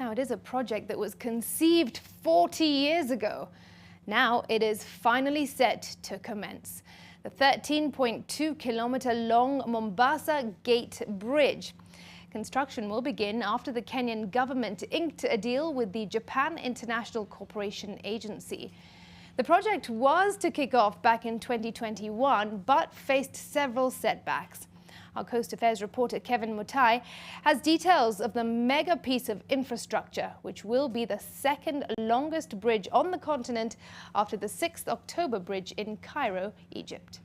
Now, it is a project that was conceived 40 years ago. Now it is finally set to commence. The 13.2-kilometer long Mombasa Gate Bridge. Construction will begin after the Kenyan government inked a deal with the Japan International Cooperation Agency. The project was to kick off back in 2021, but faced several setbacks. Our Coast Affairs reporter Kevin Mutai has details of the mega piece of infrastructure, which will be the second longest bridge on the continent after the 6th October Bridge in Cairo, Egypt.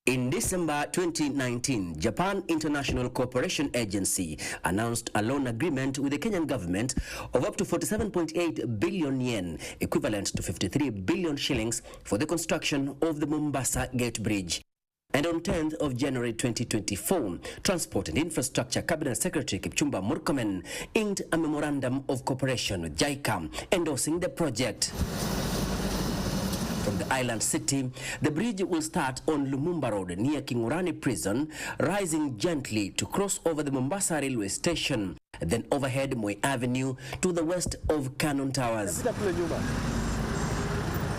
In December 2019, Japan International Cooperation Agency announced a loan agreement with the Kenyan government of up to 47.8 billion yen, equivalent to 53 billion shillings, for the construction of the Mombasa Gate Bridge. And on 10th of January 2024, Transport and Infrastructure Cabinet Secretary Kipchumba Murkomen inked a memorandum of cooperation with JICA, endorsing the project. From the island city, the bridge will start on Lumumba Road near Kingurani Prison, rising gently to cross over the Mombasa railway station, then overhead Moi Avenue to the west of Cannon Towers.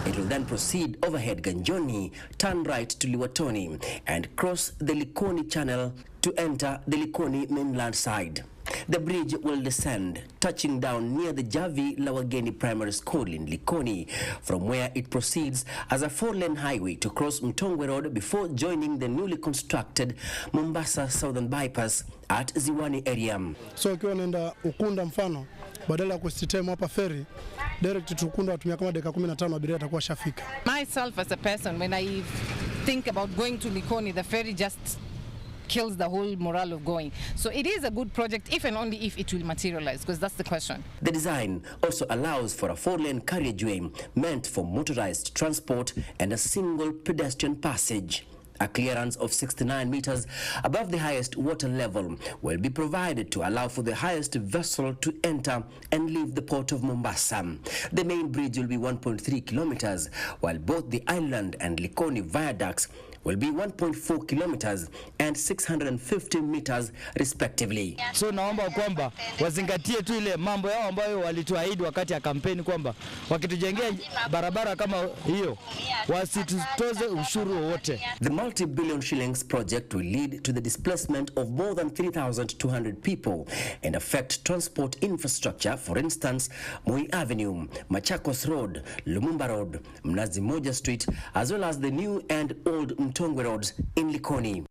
It will then proceed overhead Ganjoni, turn right to Liwatoni, and cross the Likoni channel to enter the Likoni mainland side. The bridge will descend, touching down near the Javi Lawageni Primary School in Likoni, from where it proceeds as a 4-lane highway to cross Mtongwe Road before joining the newly constructed Mombasa Southern Bypass at Ziwani area. So ukiwa nenda Ukunda mfano, badala ya kusitemu hapa ferry, direct to Ukunda watumia kama dakika 15 abiria atakuwa shafika. Myself as a person, when I think about going to Likoni, the ferry just kills the whole morale of going. So it is a good project if and only if it will materialize, because that's the question. The design also allows for a 4-lane carriageway meant for motorized transport and a single pedestrian passage. A clearance of 69 meters above the highest water level will be provided to allow for the highest vessel to enter and leave the port of Mombasa. The main bridge will be 1.3 kilometers, while both the island and Likoni viaducts will be 1.4 kilometers and 650 meters respectively. So naomba kwamba wazingatie tu ile mambo yao ambayo walituahidi wakati ya kampeni kwamba wakitujengea barabara kama hiyo wasitutoze ushuru wote. The multi-billion shillings project will lead to the displacement of more than 3,200 people and affect transport infrastructure, for instance, Moi Avenue, Machakos Road, Lumumba Road, Mnazi Moja Street, as well as the new and old Mtongwe roads in Likoni.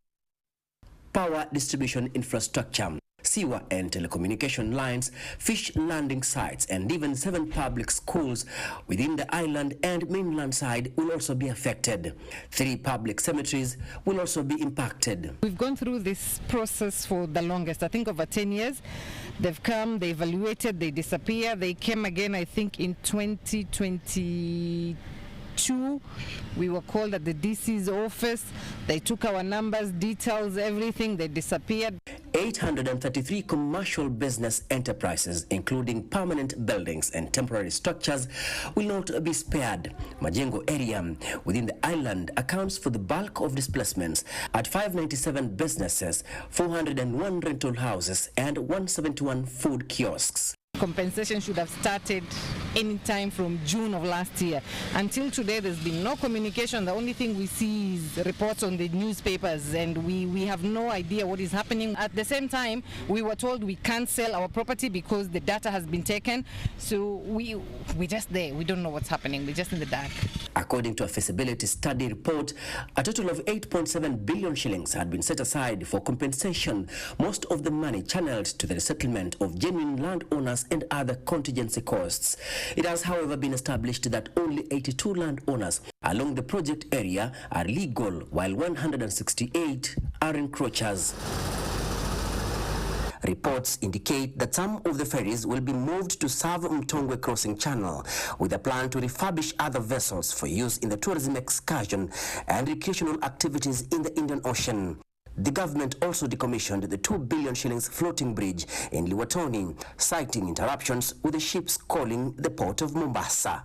Power distribution infrastructure, sewer and telecommunication lines, fish landing sites, and even 7 public schools within the island and mainland side will also be affected. 3 public cemeteries will also be impacted. We've gone through this process for the longest, I think over 10 years. They've come, they evaluated, they disappear. They came again, I think, in 2022. We were called at the DC's office. They took our numbers, details, everything. They disappeared. 833 commercial business enterprises, including permanent buildings and temporary structures, will not be spared. Majengo area within the island accounts for the bulk of displacements at 597 businesses, 401 rental houses, and 171 food kiosks. Compensation should have started anytime from June of last year. Until today, there's been no communication. The only thing we see is reports on the newspapers, and we have no idea what is happening. At the same time, we were told we can't sell our property because the data has been taken. So we're just there. We don't know what's happening. We're just in the dark. According to a feasibility study report, a total of 8.7 billion shillings had been set aside for compensation, most of the money channeled to the resettlement of genuine landowners and other contingency costs. It has, however, been established that only 82 landowners along the project area are legal, while 168 are encroachers. Reports indicate that some of the ferries will be moved to serve Mtongwe Crossing Channel, with a plan to refurbish other vessels for use in the tourism excursion and recreational activities in the Indian Ocean. The government also decommissioned the 2 billion shillings floating bridge in Liwatoni, citing interruptions with the ships calling the port of Mombasa.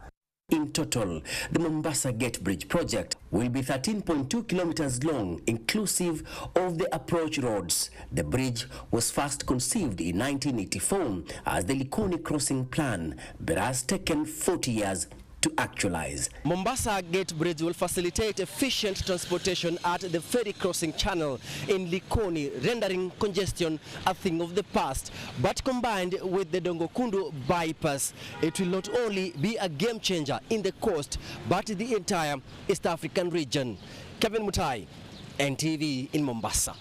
In total, the Mombasa Gate Bridge project will be 13.2 kilometers long, inclusive of the approach roads. The bridge was first conceived in 1984 as the Likoni crossing plan, but has taken 40 years to actualize. Mombasa Gate Bridge will facilitate efficient transportation at the ferry crossing channel in Likoni, rendering congestion a thing of the past. But combined with the Dongokundu bypass, it will not only be a game changer in the coast, but the entire East African region. Kevin Mutai, NTV in Mombasa.